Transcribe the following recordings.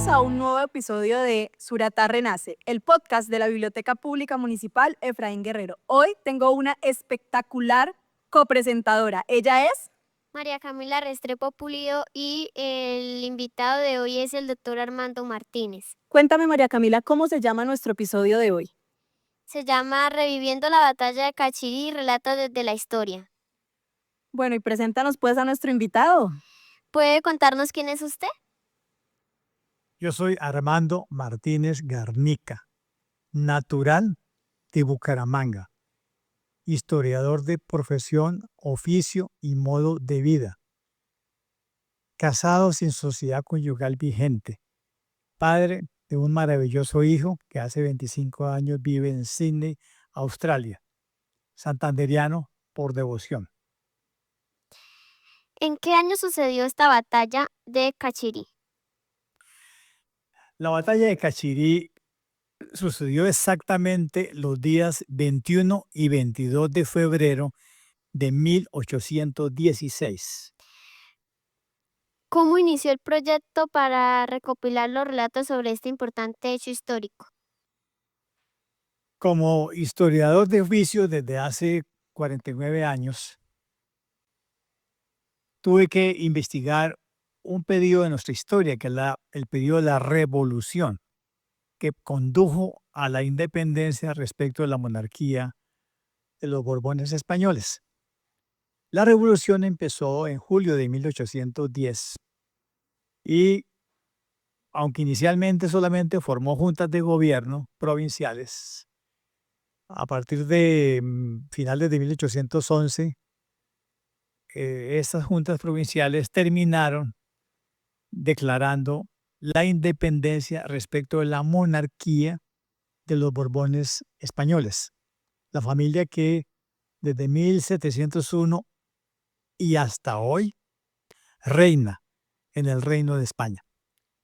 a un nuevo episodio de Suratá Renace, el podcast de la Biblioteca Pública Municipal Efraín Guerrero. Hoy tengo una espectacular copresentadora. Ella es María Camila Restrepo Pulido y el invitado de hoy es el doctor Armando Martínez. Cuéntame, María Camila, ¿cómo se llama nuestro episodio de hoy? Se llama Reviviendo la batalla de Cachirí, relatos desde la historia. Bueno, y preséntanos pues a nuestro invitado. ¿Puede contarnos quién es usted? Yo soy Armando Martínez Garnica, natural de Bucaramanga, historiador de profesión, oficio y modo de vida, casado sin sociedad conyugal vigente, padre de un maravilloso hijo que hace 25 años vive en Sydney, Australia, santanderiano por devoción. ¿En qué año sucedió esta batalla de Cachirí? La batalla de Cachirí sucedió exactamente los días 21 y 22 de febrero de 1816. ¿Cómo inició el proyecto para recopilar los relatos sobre este importante hecho histórico? Como historiador de oficio desde hace 49 años, tuve que investigar un periodo de nuestra historia, que es el periodo de la Revolución, que condujo a la independencia respecto de la monarquía de los Borbones españoles. La revolución empezó en julio de 1810 y, aunque inicialmente solamente formó juntas de gobierno provinciales, a partir de finales de 1811, estas juntas provinciales terminaron declarando la independencia respecto de la monarquía de los Borbones españoles, la familia que desde 1701 y hasta hoy reina en el Reino de España.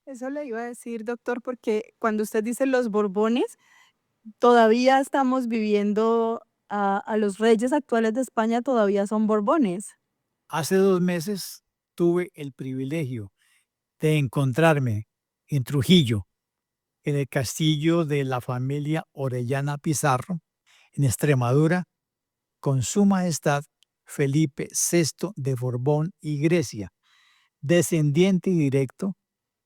Eso le iba a decir, doctor, porque cuando usted dice los Borbones, todavía estamos viviendo a los reyes actuales de España, todavía son Borbones. Hace 2 meses tuve el privilegio de encontrarme en Trujillo, en el castillo de la familia Orellana Pizarro, en Extremadura, con su majestad Felipe VI de Borbón y Grecia, descendiente directo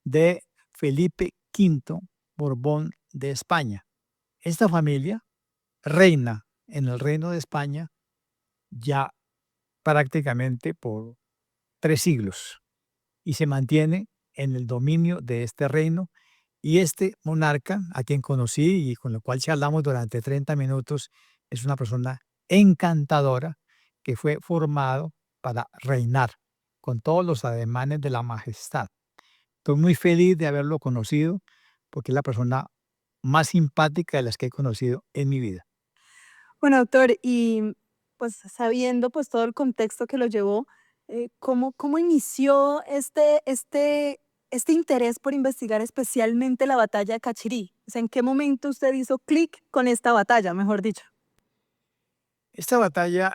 de Felipe V Borbón de España. Esta familia reina en el Reino de España ya prácticamente por 3 siglos y se mantiene en el dominio de este reino. Y este monarca, a quien conocí y con el cual charlamos durante 30 minutos, es una persona encantadora que fue formado para reinar con todos los ademanes de la majestad. Estoy muy feliz de haberlo conocido porque es la persona más simpática de las que he conocido en mi vida. Bueno, doctor, y pues sabiendo pues todo el contexto que lo llevó, ¿cómo inició este interés por investigar especialmente la batalla de Cachirí? O sea, ¿en qué momento usted hizo clic con esta batalla, mejor dicho? Esta batalla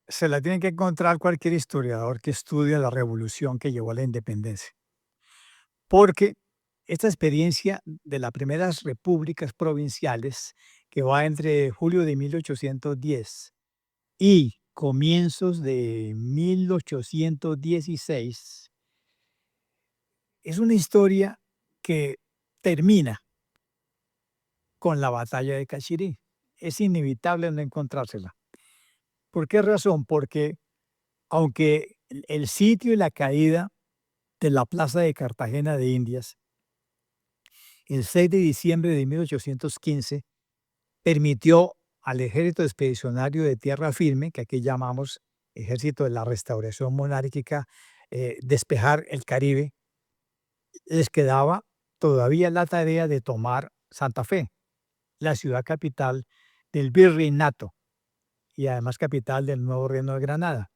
se la tiene que encontrar cualquier historiador que estudia la revolución que llevó a la independencia, porque esta experiencia de las primeras repúblicas provinciales, que va entre julio de 1810 y comienzos de 1816, es una historia que termina con la batalla de Cachirí. Es inevitable no encontrársela. ¿Por qué razón? Porque aunque el sitio y la caída de la plaza de Cartagena de Indias, el 6 de diciembre de 1815, permitió al ejército expedicionario de tierra firme, que aquí llamamos ejército de la restauración monárquica, despejar el Caribe. Les quedaba todavía la tarea de tomar Santa Fe, la ciudad capital del virreinato y además capital del nuevo reino de Granada.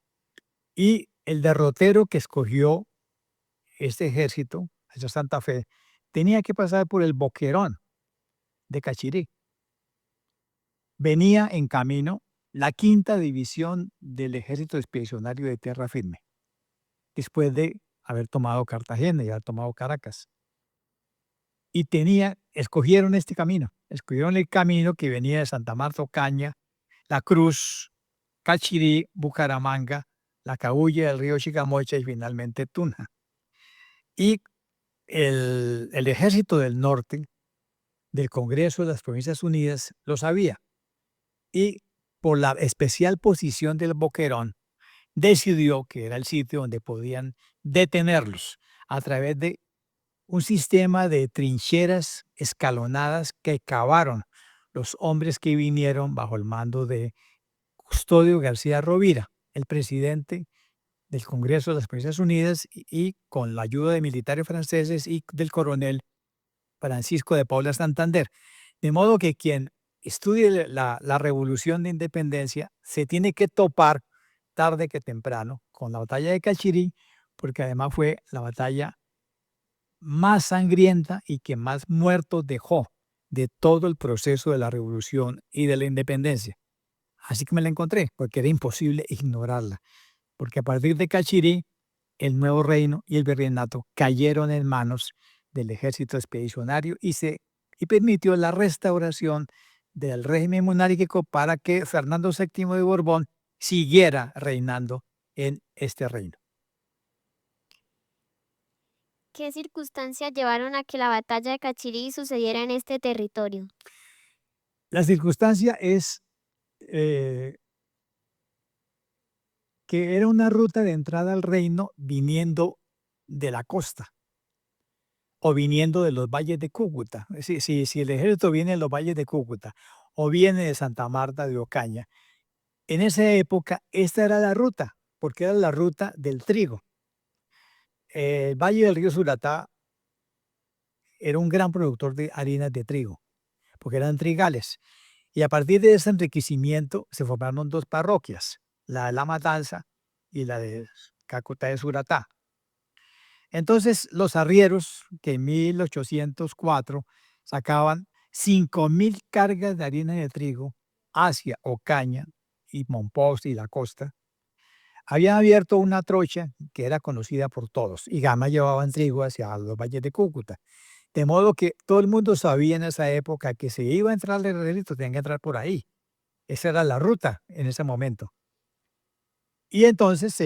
Y el derrotero que escogió este ejército, hacia Santa Fe, tenía que pasar por el Boquerón de Cachirí. Venía en camino la quinta división del ejército expedicionario de tierra firme, después de haber tomado Cartagena y haber tomado Caracas. y escogieron este camino. Escogieron el camino que venía de Santa Marta, Ocaña, La Cruz, Cachirí, Bucaramanga, La Cabuya, el río Chicamocha y finalmente Tuna. Y el Ejército del Norte del Congreso de las Provincias Unidas lo sabía. Y por la especial posición del Boquerón, decidió que era el sitio donde podían detenerlos a través de un sistema de trincheras escalonadas que cavaron los hombres que vinieron bajo el mando de Custodio García Rovira, el presidente del Congreso de las Provincias Unidas, y con la ayuda de militares franceses y del coronel Francisco de Paula Santander. De modo que quien estudie la Revolución de Independencia se tiene que topar tarde que temprano con la batalla de Cachirí, porque además fue la batalla más sangrienta y que más muertos dejó de todo el proceso de la Revolución y de la Independencia. Así que me la encontré, porque era imposible ignorarla, porque a partir de Cachirí, el nuevo reino y el virreinato cayeron en manos del ejército expedicionario y permitió la restauración del régimen monárquico para que Fernando VII de Borbón siguiera reinando en este reino. ¿Qué circunstancias llevaron a que la batalla de Cachirí sucediera en este territorio? La circunstancia es que era una ruta de entrada al reino viniendo de la costa o viniendo de los valles de Cúcuta. Si el ejército viene de los valles de Cúcuta o viene de Santa Marta de Ocaña, en esa época esta era la ruta, porque era la ruta del trigo. El valle del río Suratá era un gran productor de harinas de trigo, porque eran trigales. Y a partir de ese enriquecimiento se formaron dos parroquias, la de La Matanza y la de Cúcuta de Suratá. Entonces los arrieros, que en 1804 sacaban 5.000 cargas de harina de trigo hacia Ocaña y Mompox y la costa, habían abierto una trocha que era conocida por todos y gama llevaban trigo hacia los valles de Cúcuta. De modo que todo el mundo sabía en esa época que si iba a entrar el ejército, tenía que entrar por ahí. Esa era la ruta en ese momento. Y entonces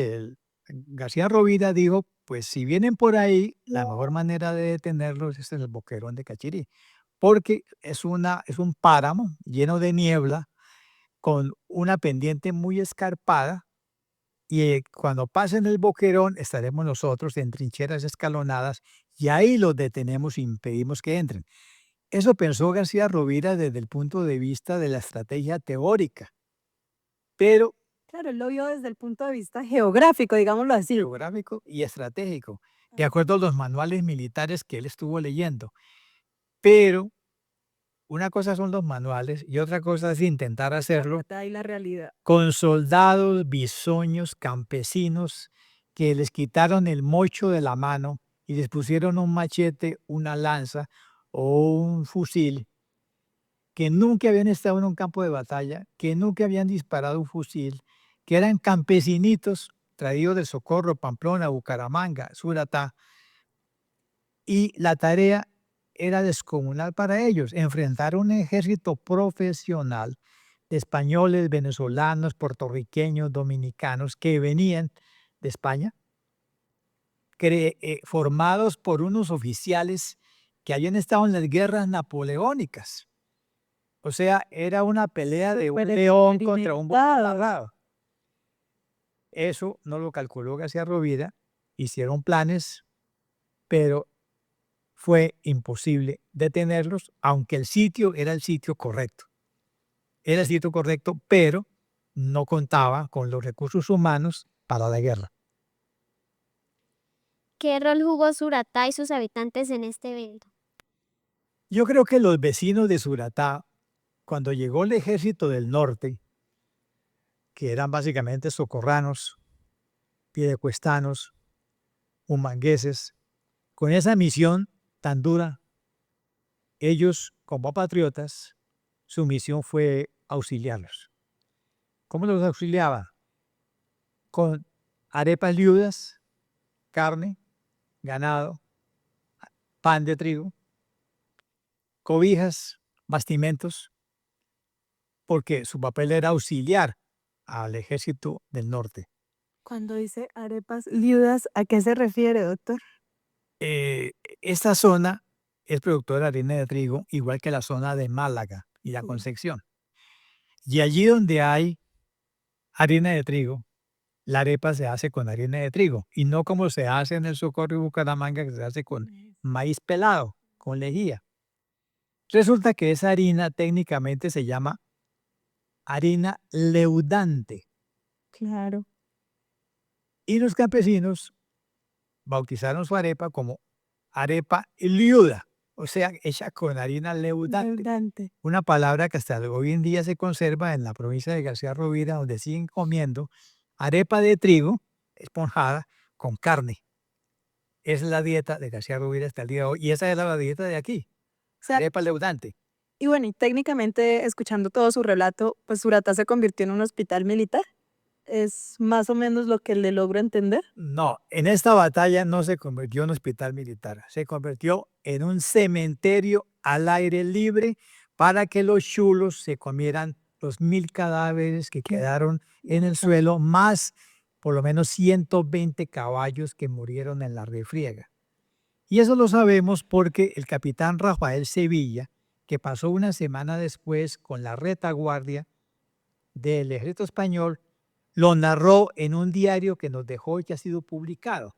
García Rovira dijo, pues si vienen por ahí, la mejor manera de detenerlos es en el Boquerón de Cachirí, porque es un páramo lleno de niebla con una pendiente muy escarpada y cuando pasen el Boquerón estaremos nosotros en trincheras escalonadas y ahí los detenemos e impedimos que entren. Eso pensó García Rovira desde el punto de vista de la estrategia teórica, pero Claro, él lo vio desde el punto de vista geográfico, digámoslo así. geográfico y estratégico, de acuerdo a los manuales militares que él estuvo leyendo. Pero una cosa son los manuales y otra cosa es intentar hacerlo Está ahí la realidad. con soldados, bisoños, campesinos que les quitaron el mocho de la mano y les pusieron un machete, una lanza o un fusil, que nunca habían estado en un campo de batalla, que nunca habían disparado un fusil, que eran campesinitos traídos de Socorro, Pamplona, Bucaramanga, Suratá, y la tarea era descomunal para ellos, enfrentar un ejército profesional de españoles, venezolanos, puertorriqueños, dominicanos que venían de España, formados por unos oficiales que habían estado en las guerras napoleónicas. O sea, era una pelea de un león contra un soldado. Eso no lo calculó García Rovira, hicieron planes, pero fue imposible detenerlos, aunque el sitio era el sitio correcto. Era el sitio correcto, pero no contaba con los recursos humanos para la guerra. ¿Qué rol jugó Suratá y sus habitantes en este evento? Yo creo que los vecinos de Suratá, cuando llegó el ejército del norte, que eran básicamente socorranos, piedecuestanos, humangueses, con esa misión tan dura, ellos, como patriotas, su misión fue auxiliarlos. ¿Cómo los auxiliaba? Con arepas liudas, carne, ganado, pan de trigo, cobijas, bastimentos, porque su papel era auxiliar al ejército del norte. Cuando dice arepas liudas, ¿a qué se refiere, doctor? Eh, Esta zona es productora de harina de trigo, igual que la zona de Málaga y la Sí. Concepción. Y allí donde hay harina de trigo, la arepa se hace con harina de trigo y no como se hace en el Socorro y Bucaramanga, que se hace con maíz pelado, con lejía. Resulta que esa harina técnicamente se llama harina leudante Claro, y los campesinos bautizaron su arepa como arepa liuda, o sea, hecha con harina leudante. leudante. Una palabra que hasta hoy en día se conserva en la provincia de García Rovira, donde siguen comiendo arepa de trigo esponjada con carne. Es la dieta de García Rovira hasta el día de hoy, y esa es la dieta de aquí, O sea, arepa leudante. y bueno, y técnicamente, escuchando todo su relato, pues Suratá se convirtió en un hospital militar. Es más o menos lo que le logro entender. No, en esta batalla no se convirtió en hospital militar, se convirtió en un cementerio al aire libre para que los chulos se comieran los 1000 cadáveres que quedaron en el suelo, más por lo menos 120 caballos que murieron en la refriega. Y eso lo sabemos porque el capitán Rafael Sevilla, que pasó una semana después con la retaguardia del ejército español, lo narró en un diario que nos dejó y que ha sido publicado.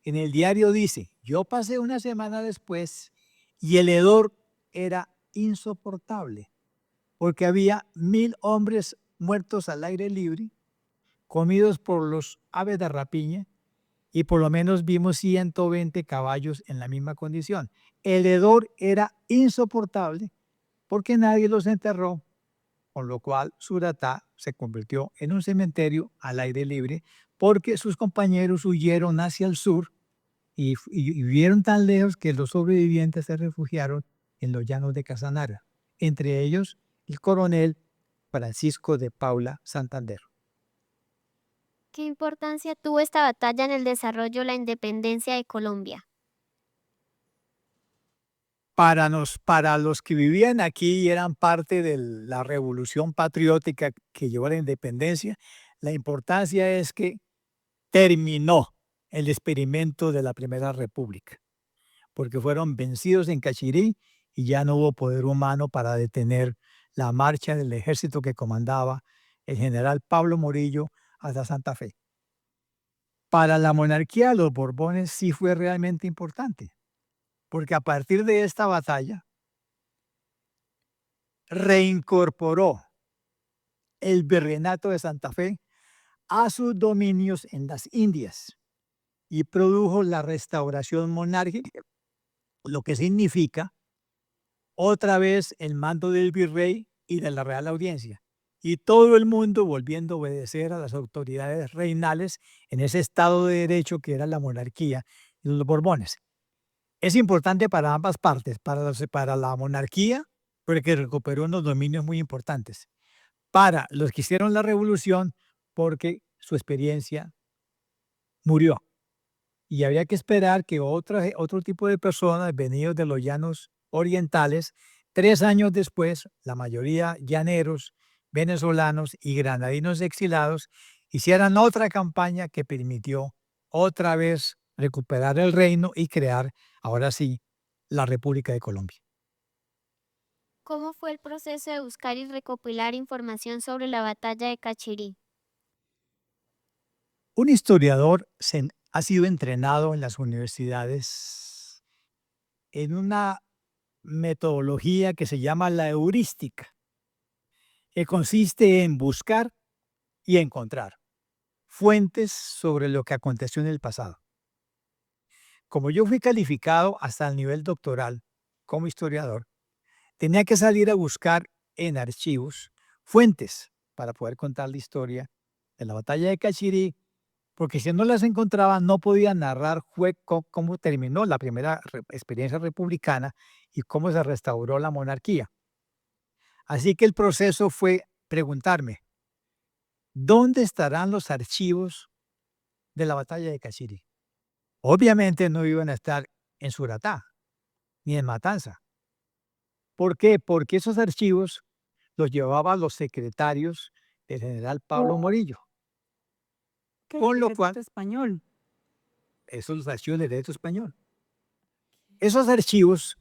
En el diario dice: yo pasé una semana después y el hedor era insoportable porque había 1000 hombres muertos al aire libre, comidos por los aves de rapiña, y por lo menos vimos 120 caballos en la misma condición. El hedor era insoportable porque nadie los enterró, con lo cual Suratá se convirtió en un cementerio al aire libre porque sus compañeros huyeron hacia el sur y vivieron tan lejos que los sobrevivientes se refugiaron en los llanos de Casanare, entre ellos el coronel Francisco de Paula Santander. ¿Qué importancia tuvo esta batalla en el desarrollo de la independencia de Colombia? Para los que vivían aquí y eran parte de la revolución patriótica que llevó a la independencia, la importancia es que terminó el experimento de la Primera República, porque fueron vencidos en Cachirí y ya no hubo poder humano para detener la marcha del ejército que comandaba el general Pablo Morillo hasta Santa Fe. Para la monarquía de los Borbones sí fue realmente importante, porque a partir de esta batalla reincorporó el virreinato de Santa Fe a sus dominios en las Indias y produjo la restauración monárquica, lo que significa otra vez el mando del virrey y de la Real Audiencia, y todo el mundo volviendo a obedecer a las autoridades reinales en ese Estado de Derecho que era la monarquía y los Borbones. Es importante para ambas partes, para la monarquía, porque recuperó unos dominios muy importantes, para los que hicieron la revolución, porque su experiencia murió. Y había que esperar que otro tipo de personas venidos de los llanos orientales, 3 años después, la mayoría llaneros, venezolanos y granadinos exilados, hicieran otra campaña que permitió otra vez recuperar el reino y crear, ahora sí, la República de Colombia. ¿Cómo fue el proceso de buscar y recopilar información sobre la batalla de Cachirí? Un historiador ha sido entrenado en las universidades en una metodología que se llama la heurística, que consiste en buscar y encontrar fuentes sobre lo que aconteció en el pasado. Como yo fui calificado hasta el nivel doctoral como historiador, tenía que salir a buscar en archivos fuentes para poder contar la historia de la batalla de Cachirí, porque si no las encontraba no podía narrar cómo terminó la primera experiencia republicana y cómo se restauró la monarquía. Así que el proceso fue preguntarme: ¿dónde estarán los archivos de la batalla de Cachirí? Obviamente no iban a estar en Suratá ni en Matanza. ¿Por qué? Porque esos archivos los llevaban los secretarios del general Pablo Morillo, ¿Qué? con El lo cual, ejército español. esos los archivos del ejército español. Esos archivos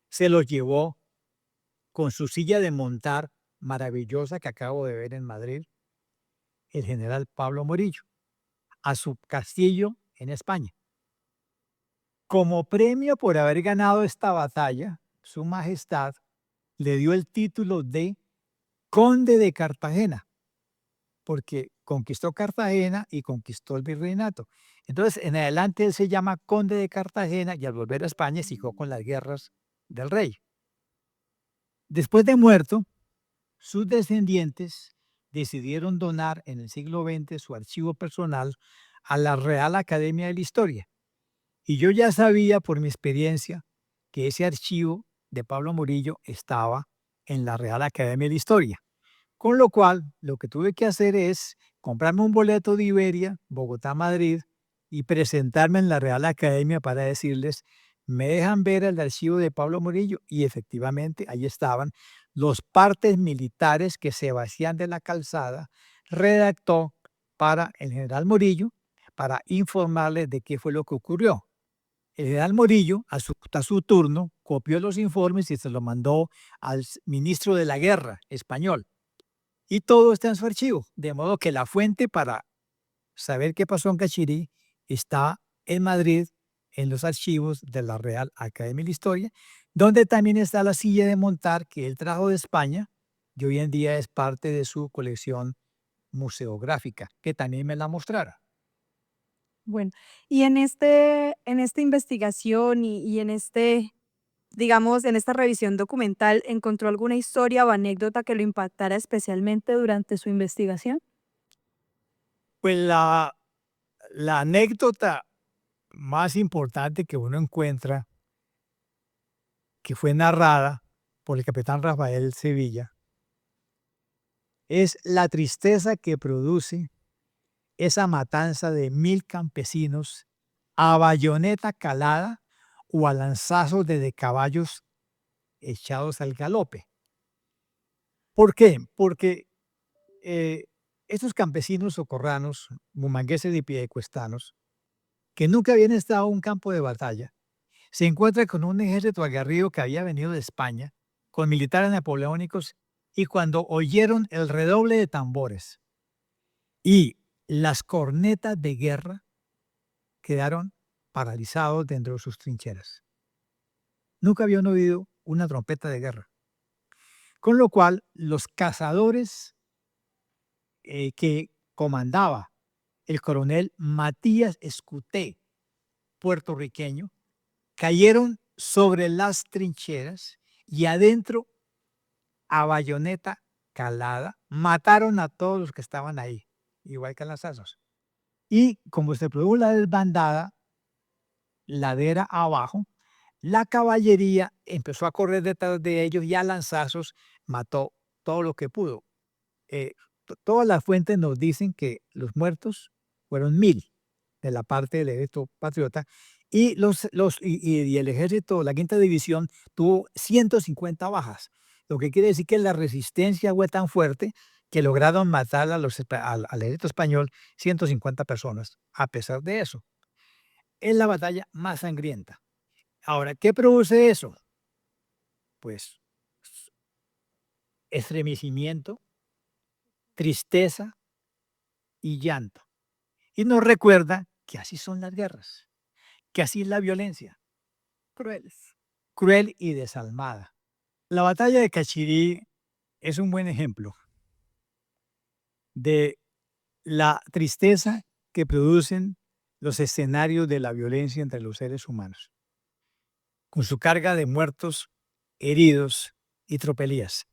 se los llevó con su silla de montar maravillosa que acabo de ver en Madrid, el general Pablo Morillo, a su castillo en España. Como premio por haber ganado esta batalla, Su Majestad le dio el título de Conde de Cartagena, porque conquistó Cartagena y conquistó el virreinato. Entonces, en adelante él se llama Conde de Cartagena y al volver a España siguió con las guerras del rey. Después de muerto, sus descendientes decidieron donar en el siglo XX su archivo personal a la Real Academia de la Historia. Y yo ya sabía por mi experiencia que ese archivo de Pablo Murillo estaba en la Real Academia de la Historia. Con lo cual, lo que tuve que hacer es comprarme un boleto de Iberia, Bogotá-Madrid, y presentarme en la Real Academia para decirles, me dejan ver el archivo de Pablo Murillo. Y efectivamente, ahí estaban los partes militares que Sebastián de la Calzada redactó para el general Murillo para informarles de qué fue lo que ocurrió. El general Morillo, a su turno, copió los informes y se los mandó al ministro de la Guerra español. Y todo está en su archivo, de modo que la fuente para saber qué pasó en Cachirí está en Madrid, en los archivos de la Real Academia de la Historia, donde también está la silla de montar que él trajo de España y hoy en día es parte de su colección museográfica, que también me la mostrara. Bueno, y en esta investigación y en digamos, en esta revisión documental, ¿encontró alguna historia o anécdota que lo impactara especialmente durante su investigación? Pues la anécdota más importante que uno encuentra, que fue narrada por el capitán Rafael Sevilla, es la tristeza que produce esa matanza de 1000 campesinos a bayoneta calada o a lanzazos de caballos echados al galope. ¿Por qué? Porque estos campesinos socorranos, mumangueses y piedecuestanos, que nunca habían estado en un campo de batalla, se encuentran con un ejército aguerrido que había venido de España, con militares napoleónicos, y cuando oyeron el redoble de tambores y las cornetas de guerra, quedaron paralizados dentro de sus trincheras. Nunca habían oído una trompeta de guerra. Con lo cual, los cazadores que comandaba el coronel Matías Escuté, puertorriqueño, cayeron sobre las trincheras y adentro, a bayoneta calada, mataron a todos los que estaban ahí, igual que a las asas. Y como se produjo la desbandada, ladera abajo, la caballería empezó a correr detrás de ellos y a lanzazos mató todo lo que pudo. Todas las fuentes nos dicen que los muertos fueron 1000 de la parte del ejército patriota y el ejército, la quinta división, tuvo 150 bajas, lo que quiere decir que la resistencia fue tan fuerte que lograron matar al ejército español 150 personas, a pesar de eso. Es la batalla más sangrienta. Ahora, ¿qué produce eso? Pues estremecimiento, tristeza y llanto. Y nos recuerda que así son las guerras, que así es la violencia, Crueles. cruel y desalmada. La batalla de Cachirí es un buen ejemplo de la tristeza que producen los escenarios de la violencia entre los seres humanos, con su carga de muertos, heridos y tropelías.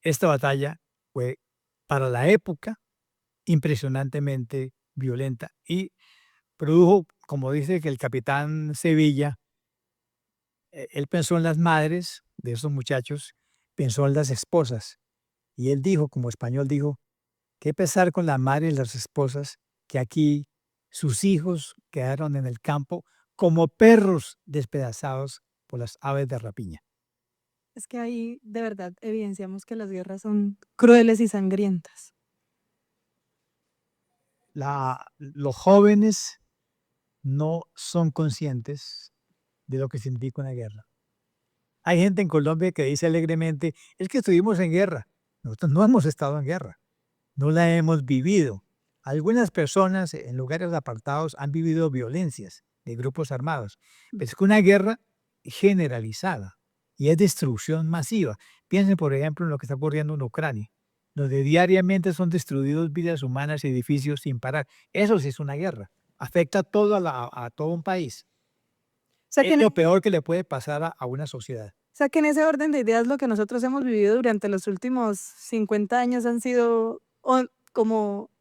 Esta batalla fue, para la época, impresionantemente violenta y produjo, como dice que el capitán Sevilla, él pensó en las madres de esos muchachos, pensó en las esposas, y él dijo, como español dijo, qué pesar con las madres y las esposas, que aquí sus hijos quedaron en el campo como perros despedazados por las aves de rapiña. Es que ahí de verdad evidenciamos que las guerras son crueles y sangrientas. Los jóvenes no son conscientes de lo que significa una guerra. Hay gente en Colombia que dice alegremente, es que estuvimos en guerra. Nosotros no hemos estado en guerra, no la hemos vivido. Algunas personas en lugares apartados han vivido violencias de grupos armados, pero es que una guerra generalizada y es destrucción masiva. Piensen, por ejemplo, en lo que está ocurriendo en Ucrania, donde diariamente son destruidos vidas humanas y edificios sin parar. Eso sí es una guerra. Afecta a todo un país. O sea que Es en, lo peor que le puede pasar a una sociedad. o sea que en ese orden de ideas lo que nosotros hemos vivido durante los últimos 50 años han sido como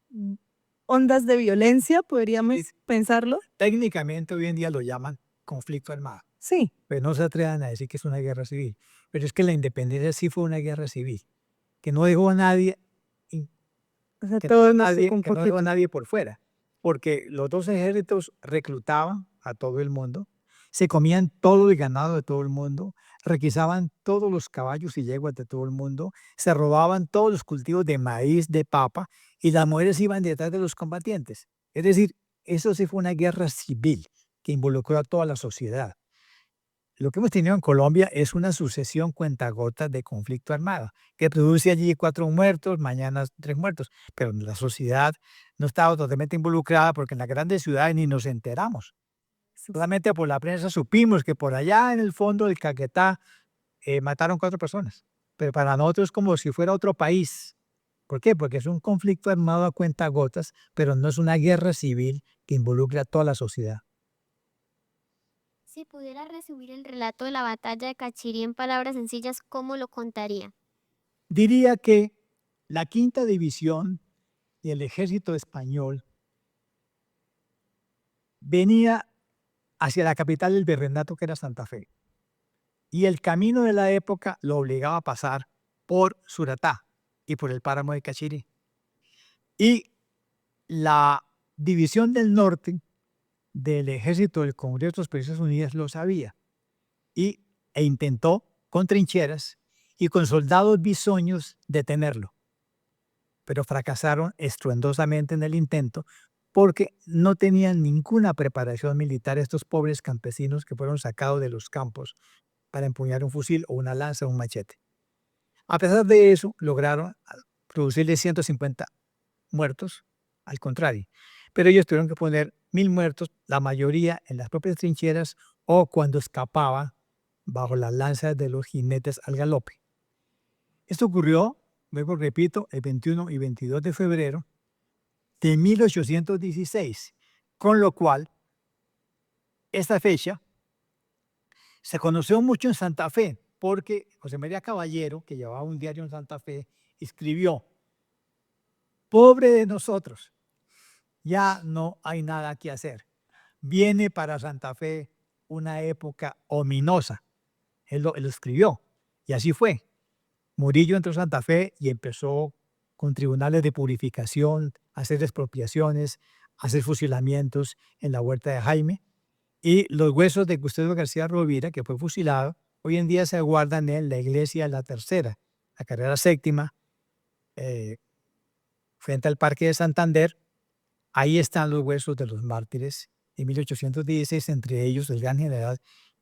ondas de violencia, podríamos Sí. pensarlo. Técnicamente hoy en día lo llaman conflicto armado, Sí, pero no se atrevan a decir que es una guerra civil. Pero es que la independencia sí fue una guerra civil, que no dejó a nadie, in- o sea, todos nos tocó un que no dejó a poquito. nadie por fuera, porque los dos ejércitos reclutaban a todo el mundo, se comían todo el ganado de todo el mundo, requisaban todos los caballos y yeguas de todo el mundo, se robaban todos los cultivos de maíz, de papa, y las mujeres iban detrás de los combatientes. Es decir, eso sí fue una guerra civil que involucró a toda la sociedad. Lo que hemos tenido en Colombia es una sucesión cuentagotas de conflicto armado, que produce allí 4 muertos, mañana 3 muertos, pero la sociedad no estaba totalmente involucrada porque en las grandes ciudades ni nos enteramos. Solamente por la prensa supimos que por allá en el fondo del Caquetá mataron 4 personas, pero para nosotros es como si fuera otro país. ¿Por qué? Porque es un conflicto armado a cuentagotas, pero no es una guerra civil que involucre a toda la sociedad. Si pudiera resumir el relato de la batalla de Cachirí en palabras sencillas, ¿cómo lo contaría? Diría que la quinta división del ejército español venía hacia la capital del virreinato, que era Santa Fe, y el camino de la época lo obligaba a pasar por Suratá y por el páramo de Cachirí. Y la división del norte del ejército del Congreso de las Naciones Unidas lo sabía e intentó con trincheras y con soldados bisoños detenerlo, pero fracasaron estruendosamente en el intento porque no tenían ninguna preparación militar estos pobres campesinos que fueron sacados de los campos para empuñar un fusil o una lanza o un machete. A pesar de eso, lograron producirle 150 muertos, al contrario, pero ellos tuvieron que poner 1000 muertos, la mayoría en las propias trincheras o cuando escapaban bajo las lanzas de los jinetes al galope. Esto ocurrió, luego repito, el 21 y 22 de febrero de 1816, con lo cual esta fecha se conoció mucho en Santa Fe, porque José María Caballero, que llevaba un diario en Santa Fe, escribió, pobre de nosotros, ya no hay nada que hacer. Viene para Santa Fe una época ominosa. Él lo escribió, y así fue. Murillo entró a Santa Fe y empezó con tribunales de purificación, a hacer expropiaciones, a hacer fusilamientos en la Huerta de Jaime. Y los huesos de Gustavo García Rovira, que fue fusilado, hoy en día se guardan en la iglesia La Tercera, la carrera séptima, eh, frente al Parque de Santander. Ahí están los huesos de los mártires de 1816, entre ellos el gran general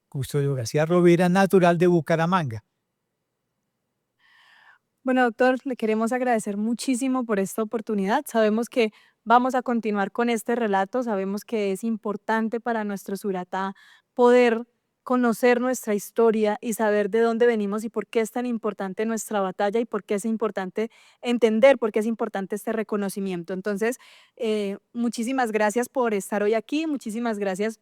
Custodio García Rovira, natural de Bucaramanga. Bueno, doctor, le queremos agradecer muchísimo por esta oportunidad. Sabemos que vamos a continuar con este relato, sabemos que es importante para nuestro Suratá poder conocer nuestra historia y saber de dónde venimos y por qué es tan importante nuestra batalla y por qué es importante entender por qué es importante este reconocimiento. Entonces, muchísimas gracias por estar hoy aquí, muchísimas gracias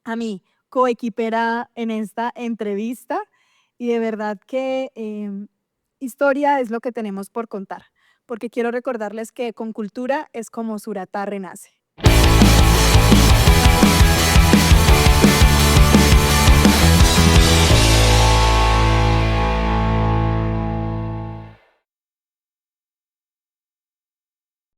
a mi coequipera en esta entrevista y de verdad que historia es lo que tenemos por contar, porque quiero recordarles que con cultura es como Suratá renace.